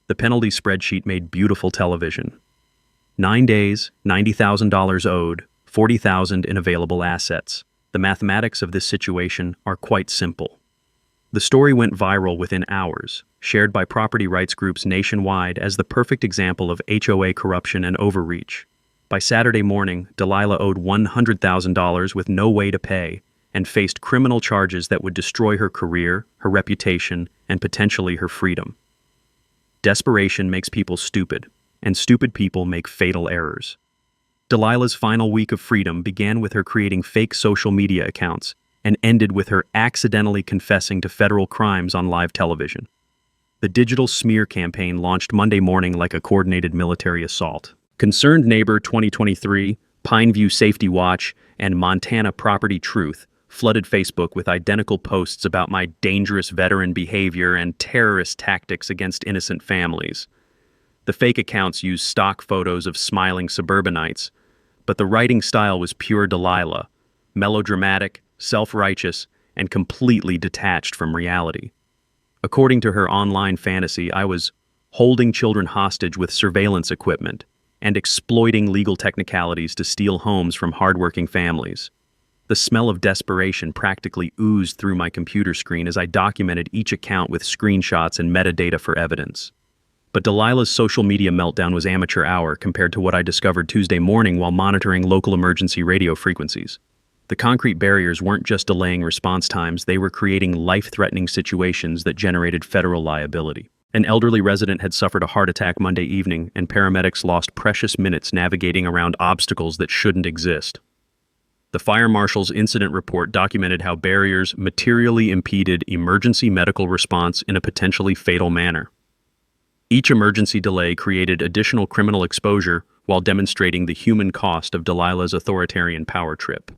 The penalty spreadsheet made beautiful television. 9 days, $90,000 owed, $40,000 in available assets. The mathematics of this situation are quite simple. The story went viral within hours, shared by property rights groups nationwide as the perfect example of HOA corruption and overreach. By Saturday morning, Delilah owed $100,000 with no way to pay and faced criminal charges that would destroy her career, her reputation, and potentially her freedom. Desperation makes people stupid, and stupid people make fatal errors. Delilah's final week of freedom began with her creating fake social media accounts and ended with her accidentally confessing to federal crimes on live television. The digital smear campaign launched Monday morning like a coordinated military assault. Concerned Neighbor 2023, Pineview Safety Watch, and Montana Property Truth flooded Facebook with identical posts about my dangerous veteran behavior and terrorist tactics against innocent families. The fake accounts used stock photos of smiling suburbanites, but the writing style was pure Delilah, melodramatic, self-righteous, and completely detached from reality. According to her online fantasy, I was holding children hostage with surveillance equipment and exploiting legal technicalities to steal homes from hardworking families. The smell of desperation practically oozed through my computer screen as I documented each account with screenshots and metadata for evidence. But Delilah's social media meltdown was amateur hour compared to what I discovered Tuesday morning while monitoring local emergency radio frequencies. The concrete barriers weren't just delaying response times, they were creating life-threatening situations that generated federal liability. An elderly resident had suffered a heart attack Monday evening, and paramedics lost precious minutes navigating around obstacles that shouldn't exist. The fire marshal's incident report documented how barriers materially impeded emergency medical response in a potentially fatal manner. Each emergency delay created additional criminal exposure while demonstrating the human cost of Delilah's authoritarian power trip.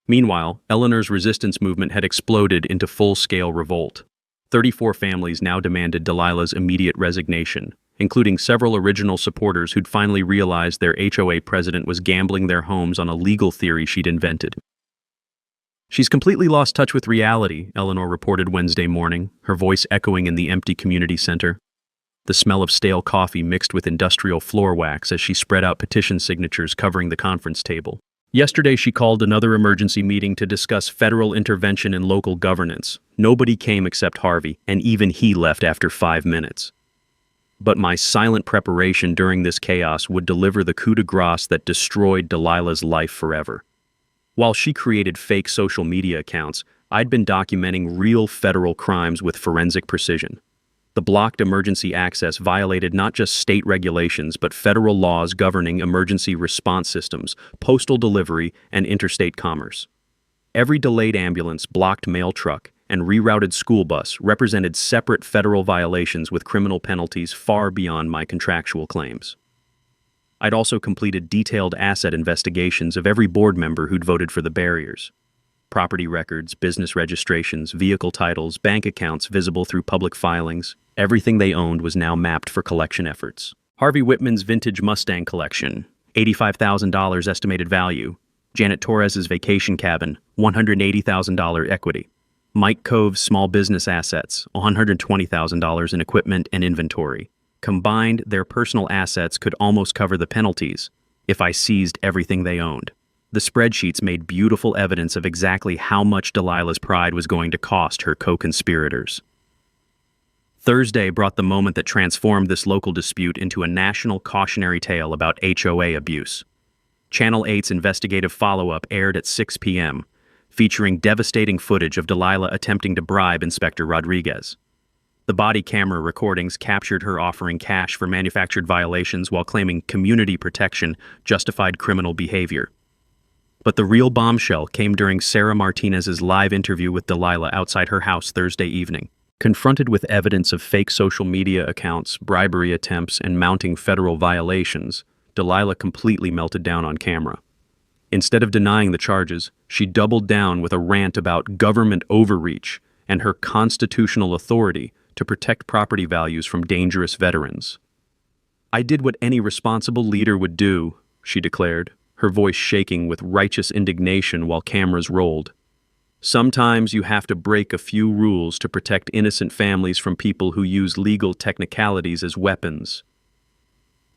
Meanwhile, Eleanor's resistance movement had exploded into full-scale revolt. 34 families now demanded Delilah's immediate resignation, including several original supporters who'd finally realized their HOA president was gambling their homes on a legal theory she'd invented. "She's completely lost touch with reality," Eleanor reported Wednesday morning, her voice echoing in the empty community center. The smell of stale coffee mixed with industrial floor wax as she spread out petition signatures covering the conference table. Yesterday, she called another emergency meeting to discuss federal intervention in local governance. Nobody came except Harvey, and even he left after 5 minutes. But my silent preparation during this chaos would deliver the coup de grace that destroyed Delilah's life forever. While she created fake social media accounts, I'd been documenting real federal crimes with forensic precision. The blocked emergency access violated not just state regulations but federal laws governing emergency response systems, postal delivery, and interstate commerce. Every delayed ambulance, blocked mail truck, and rerouted school bus represented separate federal violations with criminal penalties far beyond my contractual claims. I'd also completed detailed asset investigations of every board member who'd voted for the barriers. Property records, business registrations, vehicle titles, bank accounts visible through public filings, everything they owned was now mapped for collection efforts. Harvey Whitman's vintage Mustang collection, $85,000 estimated value. Janet Torres's vacation cabin, $180,000 equity. Mike Cove's small business assets, $120,000 in equipment and inventory. Combined, their personal assets could almost cover the penalties if I seized everything they owned. The spreadsheets made beautiful evidence of exactly how much Delilah's pride was going to cost her co-conspirators. Thursday brought the moment that transformed this local dispute into a national cautionary tale about HOA abuse. Channel 8's investigative follow-up aired at 6 p.m., featuring devastating footage of Delilah attempting to bribe Inspector Rodriguez. The body camera recordings captured her offering cash for manufactured violations while claiming community protection justified criminal behavior. But the real bombshell came during Sarah Martinez's live interview with Delilah outside her house Thursday evening. Confronted with evidence of fake social media accounts, bribery attempts, and mounting federal violations, Delilah completely melted down on camera. Instead of denying the charges, she doubled down with a rant about government overreach and her constitutional authority to protect property values from dangerous veterans. "I did what any responsible leader would do," she declared, her voice shaking with righteous indignation while cameras rolled. "Sometimes you have to break a few rules to protect innocent families from people who use legal technicalities as weapons."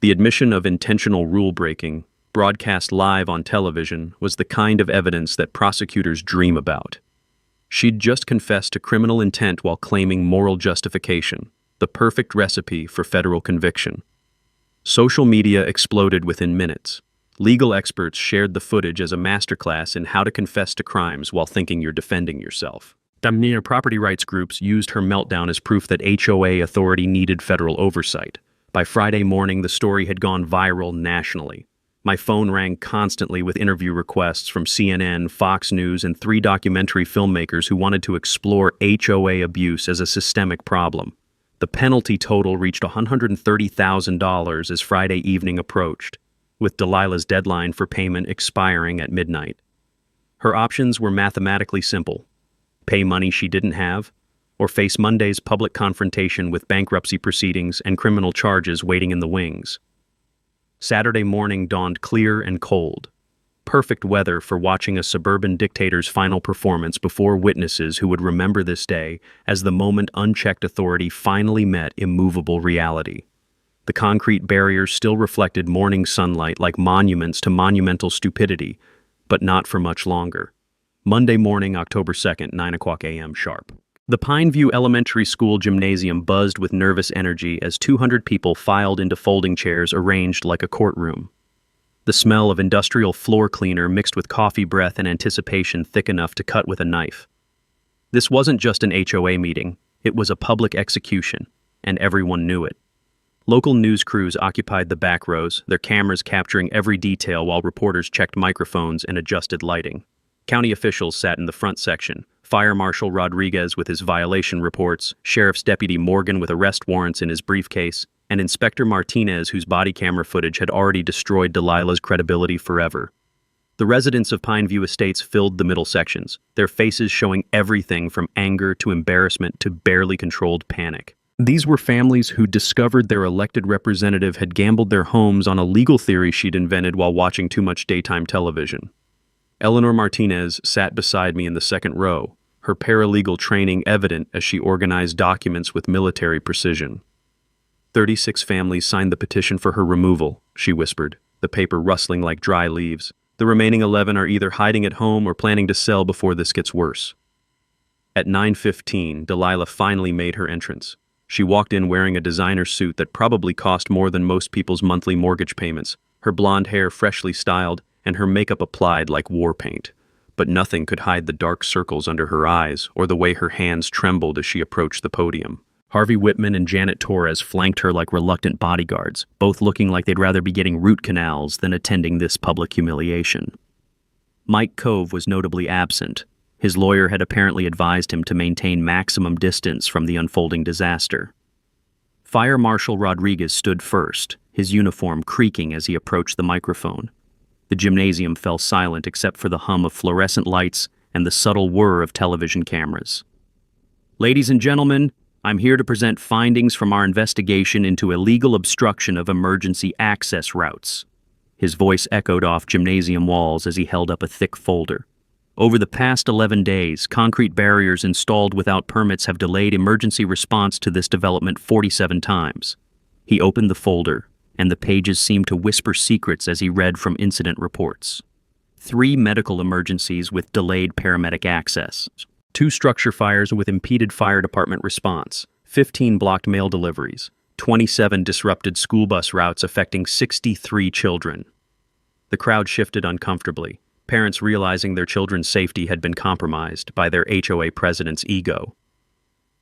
The admission of intentional rule-breaking, broadcast live on television, was the kind of evidence that prosecutors dream about. She'd just confessed to criminal intent while claiming moral justification, the perfect recipe for federal conviction. Social media exploded within minutes. Legal experts shared the footage as a masterclass in how to confess to crimes while thinking you're defending yourself. Damneer property rights groups used her meltdown as proof that HOA authority needed federal oversight. By Friday morning, the story had gone viral nationally. My phone rang constantly with interview requests from CNN, Fox News, and 3 documentary filmmakers who wanted to explore HOA abuse as a systemic problem. The penalty total reached $130,000 as Friday evening approached, with Delilah's deadline for payment expiring at midnight. Her options were mathematically simple: pay money she didn't have, or face Monday's public confrontation with bankruptcy proceedings and criminal charges waiting in the wings. Saturday morning dawned clear and cold. Perfect weather for watching a suburban dictator's final performance before witnesses who would remember this day as the moment unchecked authority finally met immovable reality. The concrete barriers still reflected morning sunlight like monuments to monumental stupidity, but not for much longer. Monday morning, October 2nd, 9 o'clock a.m. sharp. The Pineview Elementary School gymnasium buzzed with nervous energy as 200 people filed into folding chairs arranged like a courtroom. The smell of industrial floor cleaner mixed with coffee breath and anticipation thick enough to cut with a knife. This wasn't just an HOA meeting, it was a public execution, and everyone knew it. Local news crews occupied the back rows, their cameras capturing every detail while reporters checked microphones and adjusted lighting. County officials sat in the front section, Fire Marshal Rodriguez with his violation reports, Sheriff's Deputy Morgan with arrest warrants in his briefcase, and Inspector Martinez, whose body camera footage had already destroyed Delilah's credibility forever. The residents of Pineview Estates filled the middle sections, their faces showing everything from anger to embarrassment to barely controlled panic. These were families who discovered their elected representative had gambled their homes on a legal theory she'd invented while watching too much daytime television. Eleanor Martinez sat beside me in the second row, her paralegal training evident as she organized documents with military precision. 36 families signed the petition for her removal, she whispered, the paper rustling like dry leaves. The remaining 11 are either hiding at home or planning to sell before this gets worse. At 9:15, Delilah finally made her entrance. She walked in wearing a designer suit that probably cost more than most people's monthly mortgage payments, her blonde hair freshly styled, and her makeup applied like war paint. but nothing could hide the dark circles under her eyes or the way her hands trembled as she approached the podium. Harvey Whitman and Janet Torres flanked her like reluctant bodyguards, both looking like they'd rather be getting root canals than attending this public humiliation. Mike Cove was notably absent. His lawyer had apparently advised him to maintain maximum distance from the unfolding disaster. Fire Marshal Rodriguez stood first, his uniform creaking as he approached the microphone. The gymnasium fell silent except for the hum of fluorescent lights and the subtle whir of television cameras. "Ladies and gentlemen, I'm here to present findings from our investigation into illegal obstruction of emergency access routes." His voice echoed off gymnasium walls as he held up a thick folder. "Over the past 11 days, concrete barriers installed without permits have delayed emergency response to this development 47 times. He opened the folder, and the pages seemed to whisper secrets as he read from incident reports. 3 medical emergencies with delayed paramedic access. 2 structure fires with impeded fire department response. 15 blocked mail deliveries. 27 disrupted school bus routes affecting 63 children. The crowd shifted uncomfortably, parents realizing their children's safety had been compromised by their HOA president's ego.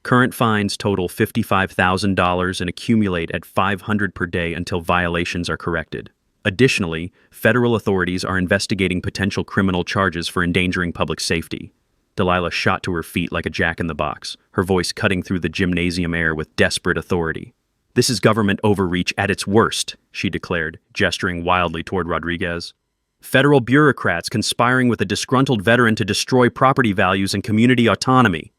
Current fines total $55,000 and accumulate at $500 per day until violations are corrected. Additionally, federal authorities are investigating potential criminal charges for endangering public safety. Delilah shot to her feet like a jack-in-the-box, her voice cutting through the gymnasium air with desperate authority. "This is government overreach at its worst," she declared, gesturing wildly toward Rodriguez. "Federal bureaucrats conspiring with a disgruntled veteran to destroy property values and community autonomy."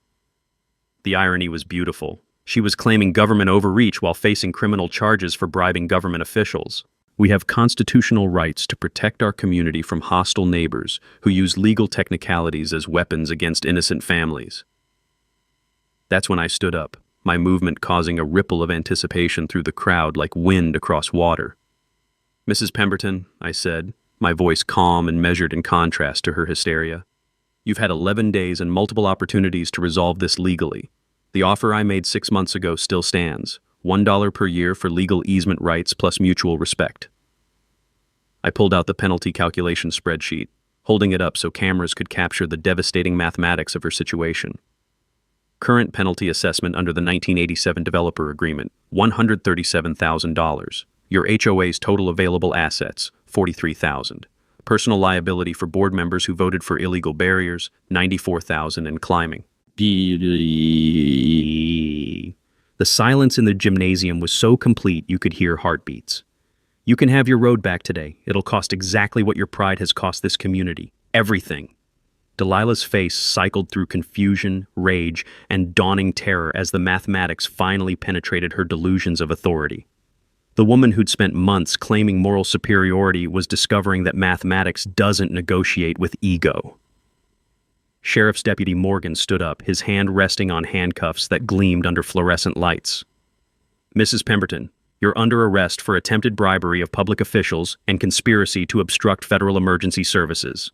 The irony was beautiful. She was claiming government overreach while facing criminal charges for bribing government officials. "We have constitutional rights to protect our community from hostile neighbors who use legal technicalities as weapons against innocent families." That's when I stood up, my movement causing a ripple of anticipation through the crowd like wind across water. "Mrs. Pemberton," I said, my voice calm and measured in contrast to her hysteria, "you've had 11 days and multiple opportunities to resolve this legally. The offer I made 6 months ago still stands. $1 per year for legal easement rights plus mutual respect." I pulled out the penalty calculation spreadsheet, holding it up so cameras could capture the devastating mathematics of her situation. Current penalty assessment under the 1987 Developer Agreement, $137,000. Your HOA's total available assets, $43,000. Personal liability for board members who voted for illegal barriers, $94,000 and climbing. The silence in the gymnasium was so complete you could hear heartbeats. "You can have your road back today. It'll cost exactly what your pride has cost this community. Everything." Delilah's face cycled through confusion, rage, and dawning terror as the mathematics finally penetrated her delusions of authority. The woman who'd spent months claiming moral superiority was discovering that mathematics doesn't negotiate with ego. Sheriff's Deputy Morgan stood up, his hand resting on handcuffs that gleamed under fluorescent lights. "Mrs. Pemberton, you're under arrest for attempted bribery of public officials and conspiracy to obstruct federal emergency services."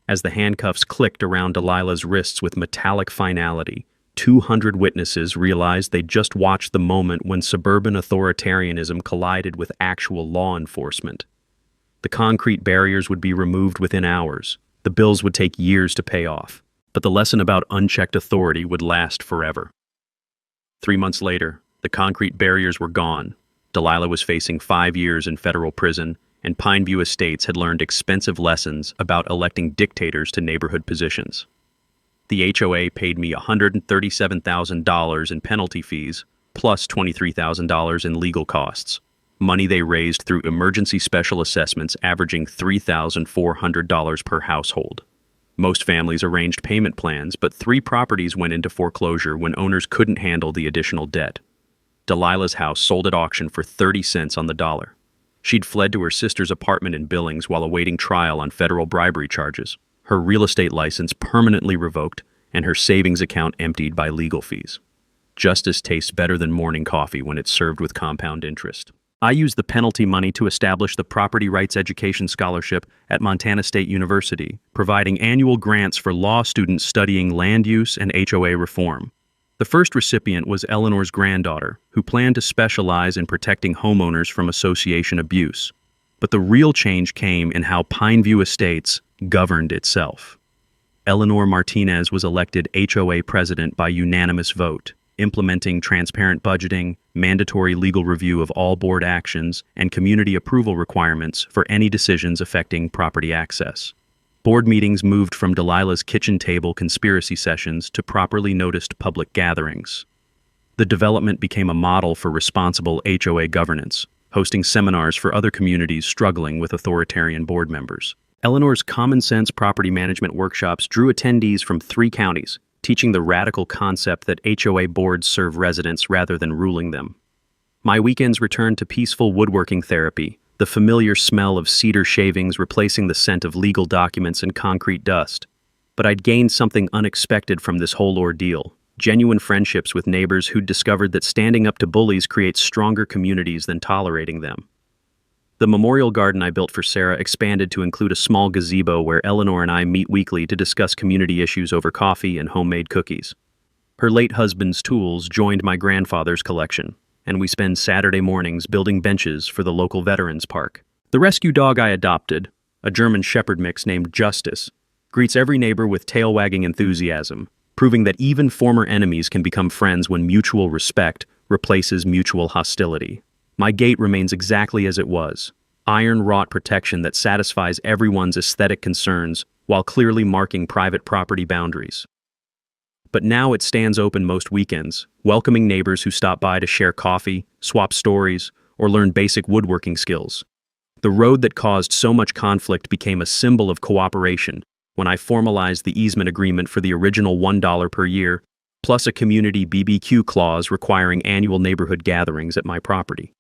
As the handcuffs clicked around Delilah's wrists with metallic finality, 200 witnesses realized they'd just watched the moment when suburban authoritarianism collided with actual law enforcement. The concrete barriers would be removed within hours. The bills would take years to pay off, but the lesson about unchecked authority would last forever. 3 months later, the concrete barriers were gone. Delilah was facing 5 years in federal prison, and Pineview Estates had learned expensive lessons about electing dictators to neighborhood positions. The HOA paid me $137,000 in penalty fees, plus $23,000 in legal costs. Money they raised through emergency special assessments averaging $3,400 per household. Most families arranged payment plans, but 3 properties went into foreclosure when owners couldn't handle the additional debt. Delilah's house sold at auction for 30 cents on the dollar. She'd fled to her sister's apartment in Billings while awaiting trial on federal bribery charges, her real estate license permanently revoked, and her savings account emptied by legal fees. Justice tastes better than morning coffee when it's served with compound interest. I used the penalty money to establish the Property Rights Education Scholarship at Montana State University, providing annual grants for law students studying land use and HOA reform. The first recipient was Eleanor's granddaughter, who planned to specialize in protecting homeowners from association abuse. But the real change came in how Pineview Estates governed itself. Eleanor Martinez was elected HOA president by unanimous vote, implementing transparent budgeting, mandatory legal review of all board actions, and community approval requirements for any decisions affecting property access. Board meetings moved from Delilah's kitchen table conspiracy sessions to properly noticed public gatherings. The development became a model for responsible HOA governance, hosting seminars for other communities struggling with authoritarian board members. Eleanor's common sense property management workshops drew attendees from 3 counties, teaching the radical concept that HOA boards serve residents rather than ruling them. My weekends returned to peaceful woodworking therapy, the familiar smell of cedar shavings replacing the scent of legal documents and concrete dust. But I'd gained something unexpected from this whole ordeal: genuine friendships with neighbors who'd discovered that standing up to bullies creates stronger communities than tolerating them. The memorial garden I built for Sarah expanded to include a small gazebo where Eleanor and I meet weekly to discuss community issues over coffee and homemade cookies. Her late husband's tools joined my grandfather's collection, and we spend Saturday mornings building benches for the local veterans park. The rescue dog I adopted, a German Shepherd mix named Justice, greets every neighbor with tail-wagging enthusiasm, proving that even former enemies can become friends when mutual respect replaces mutual hostility. My gate remains exactly as it was: iron-wrought protection that satisfies everyone's aesthetic concerns while clearly marking private property boundaries. But now it stands open most weekends, welcoming neighbors who stop by to share coffee, swap stories, or learn basic woodworking skills. The road that caused so much conflict became a symbol of cooperation when I formalized the easement agreement for the original $1 per year, plus a community BBQ clause requiring annual neighborhood gatherings at my property.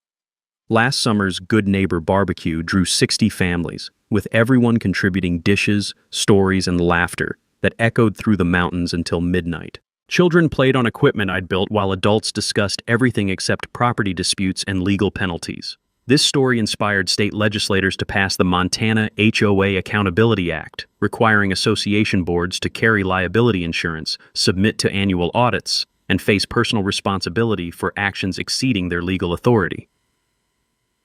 Last summer's Good Neighbor Barbecue drew 60 families, with everyone contributing dishes, stories, and laughter that echoed through the mountains until midnight. Children played on equipment I'd built while adults discussed everything except property disputes and legal penalties. This story inspired state legislators to pass the Montana HOA Accountability Act, requiring association boards to carry liability insurance, submit to annual audits, and face personal responsibility for actions exceeding their legal authority.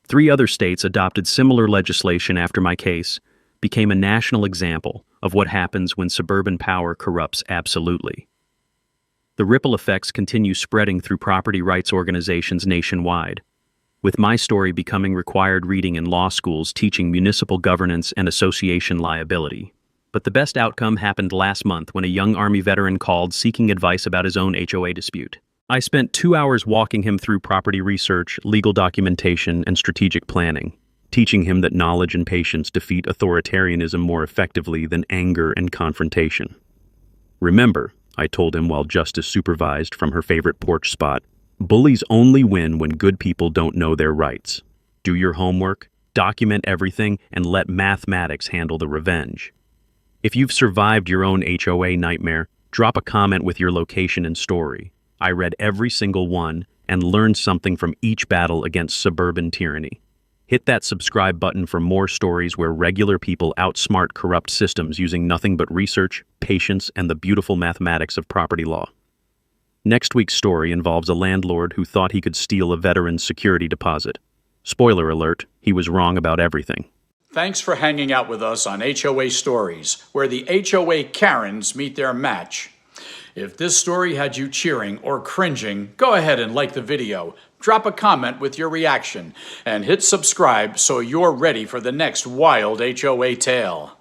3 other states adopted similar legislation after my case, became a national example of what happens when suburban power corrupts absolutely. The ripple effects continue spreading through property rights organizations nationwide, with my story becoming required reading in law schools teaching municipal governance and association liability. But the best outcome happened last month when a young Army veteran called seeking advice about his own HOA dispute. I spent 2 hours walking him through property research, legal documentation, and strategic planning, teaching him that knowledge and patience defeat authoritarianism more effectively than anger and confrontation. Remember, I told him while Justice supervised from her favorite porch spot, bullies only win when good people don't know their rights. Do your homework, document everything, and let mathematics handle the revenge. If you've survived your own HOA nightmare, drop a comment with your location and story. I read every single one and learned something from each battle against suburban tyranny. Hit that subscribe button for more stories where regular people outsmart corrupt systems using nothing but research, patience, and the beautiful mathematics of property law. Next week's story involves a landlord who thought he could steal a veteran's security deposit. Spoiler alert, he was wrong about everything. Thanks for hanging out with us on HOA Stories, where the HOA Karens meet their match. If this story had you cheering or cringing, go ahead and like the video, drop a comment with your reaction, and hit subscribe so you're ready for the next wild HOA tale.